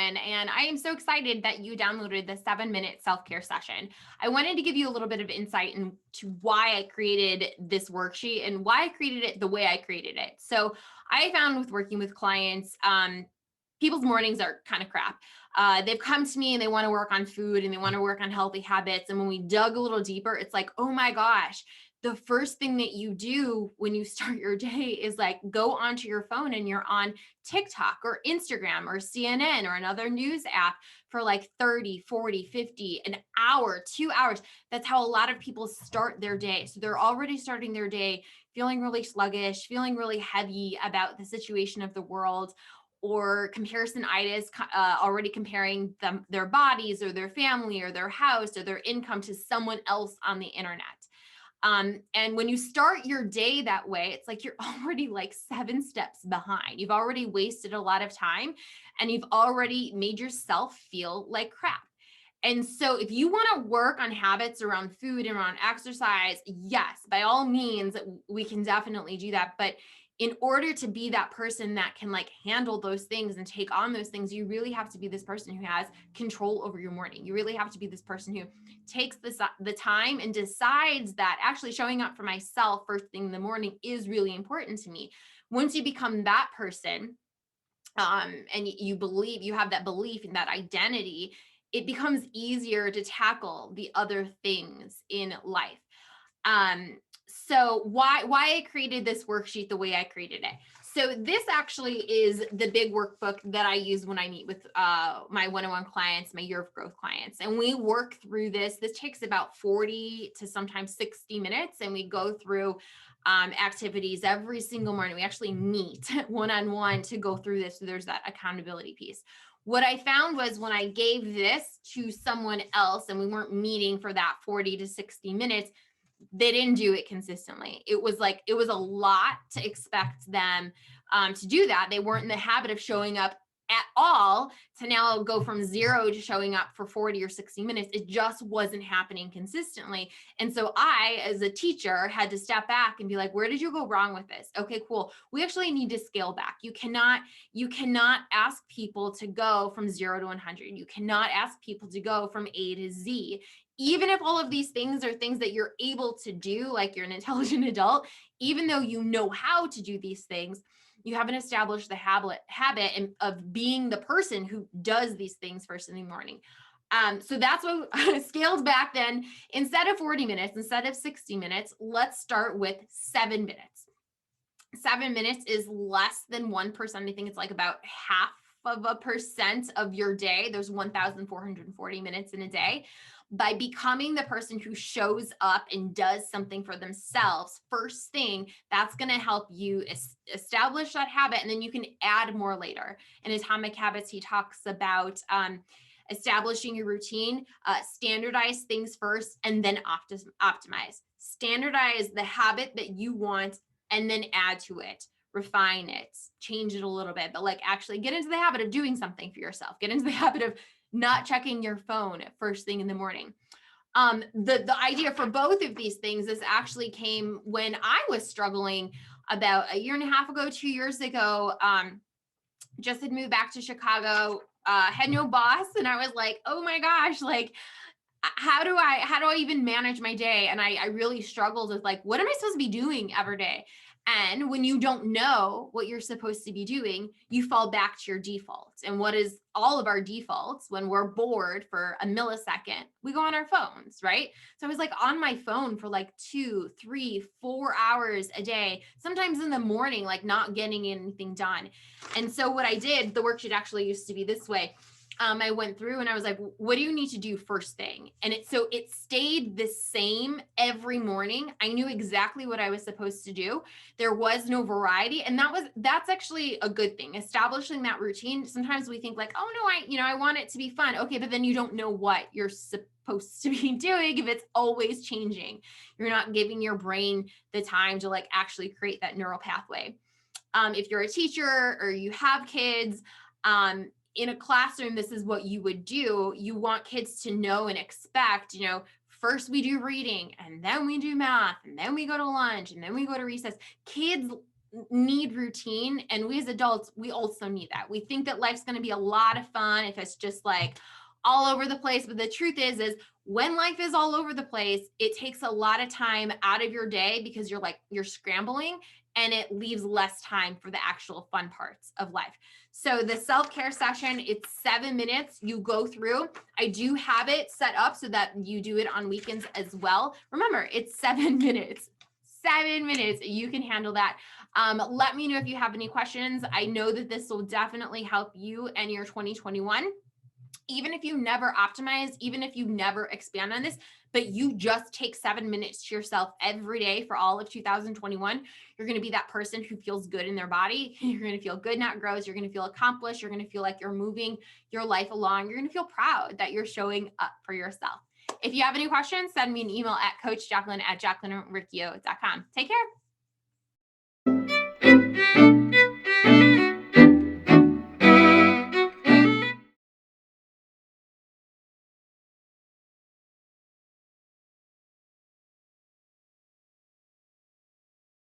Lauren, and I am so excited that you downloaded the 7-minute self-care session. I wanted to give you a little bit of insight into why I created this worksheet and why I created it the way I created it. So I found with working with clients, people's mornings are kind of crap. They've come to me and they want to work on food and they want to work on healthy habits. And when we dug a little deeper, it's like, oh my gosh, the first thing that you do when you start your day is like go onto your phone and you're on TikTok or Instagram or CNN or another news app for like 30, 40, 50, an hour, 2 hours. That's how a lot of people start their day. So they're already starting their day feeling really sluggish, feeling really heavy about the situation of the world, or comparisonitis, already comparing their bodies or their family or their house or their income to someone else on the internet. And when you start your day that way, it's like you're already like 7 steps behind. You've already wasted a lot of time and you've already made yourself feel like crap. And so if you want to work on habits around food and around exercise, yes, by all means, we can definitely do that. But in order to be that person that can like handle those things and take on those things, you really have to be this person who has control over your morning. You really have to be this person who takes the time and decides that actually showing up for myself first thing in the morning is really important to me. Once you become that person, and you have that belief in that identity, it becomes easier to tackle the other things in life. So why I created this worksheet the way I created it. So this actually is the big workbook that I use when I meet with my one-on-one clients, my Year of Growth clients. And we work through this. This takes about 40 to sometimes 60 minutes. And we go through activities every single morning. We actually meet one-on-one to go through this. So there's that accountability piece. What I found was when I gave this to someone else and we weren't meeting for that 40 to 60 minutes, they didn't do it consistently. It was a lot to expect them to do that. They weren't in the habit of showing up at all to now go from 0 to showing up for 40 or 60 minutes. It just wasn't happening consistently. And so I, as a teacher, had to step back and be like, where did you go wrong with this? Okay, cool. We actually need to scale back. You cannot ask people to go from 0 to 100. You cannot ask people to go from A to Z. Even if all of these things are things that you're able to do, like you're an intelligent adult, even though you know how to do these things, you haven't established the habit of being the person who does these things first in the morning. So that's what I scaled back then. Instead of 40 minutes, instead of 60 minutes, let's start with 7 minutes. 7 minutes is less than 1%. I think it's like about half of a percent of your day. There's 1,440 minutes in a day. By becoming the person who shows up and does something for themselves first thing, that's going to help you establish that habit, and then you can add more later. In Atomic Habits, he talks about establishing your routine, standardize things first, and then optimize. Standardize the habit that you want, and then add to it, refine it, change it a little bit, but like actually get into the habit of doing something for yourself. Get into the habit of not checking your phone first thing in the morning. The idea for both of these things is actually came when I was struggling about a year and a half ago, 2 years ago. Just had moved back to Chicago, had no boss, and I was like, oh my gosh, like how do I even manage my day? And I really struggled with like, what am I supposed to be doing every day? And when you don't know what you're supposed to be doing, you fall back to your default. And what is all of our defaults when we're bored for a millisecond? We go on our phones, right? So I was like on my phone for like 2, 3, 4 hours a day, sometimes in the morning, like not getting anything done. And so what I did, the worksheet actually used to be this way. I went through and I was like, what do you need to do first thing? And it stayed the same every morning. I knew exactly what I was supposed to do. There was no variety. And that's actually a good thing. Establishing that routine. Sometimes we think like, oh no, I want it to be fun. Okay. But then you don't know what you're supposed to be doing if it's always changing. You're not giving your brain the time to like actually create that neural pathway. If you're a teacher or you have kids, in a classroom, this is what you would do. You want kids to know and expect, first we do reading and then we do math and then we go to lunch and then we go to recess. Kids need routine, and we as adults, we also need that. We think that life's going to be a lot of fun if it's just like all over the place, but the truth is when life is all over the place, it takes a lot of time out of your day because you're scrambling, and it leaves less time for the actual fun parts of life. So the self-care session, it's 7 minutes you go through. I do have it set up so that you do it on weekends as well. Remember, it's 7 minutes. 7 minutes. You can handle that. Let me know if you have any questions. I know that this will definitely help you and your 2021. Even if you never optimize, even if you never expand on this, but you just take 7 minutes to yourself every day for all of 2021, you're going to be that person who feels good in their body. You're going to feel good, not gross. You're going to feel accomplished. You're going to feel like you're moving your life along. You're going to feel proud that you're showing up for yourself. If you have any questions, send me an email at coachjacqueline@jacquelinericchio.com. Take care.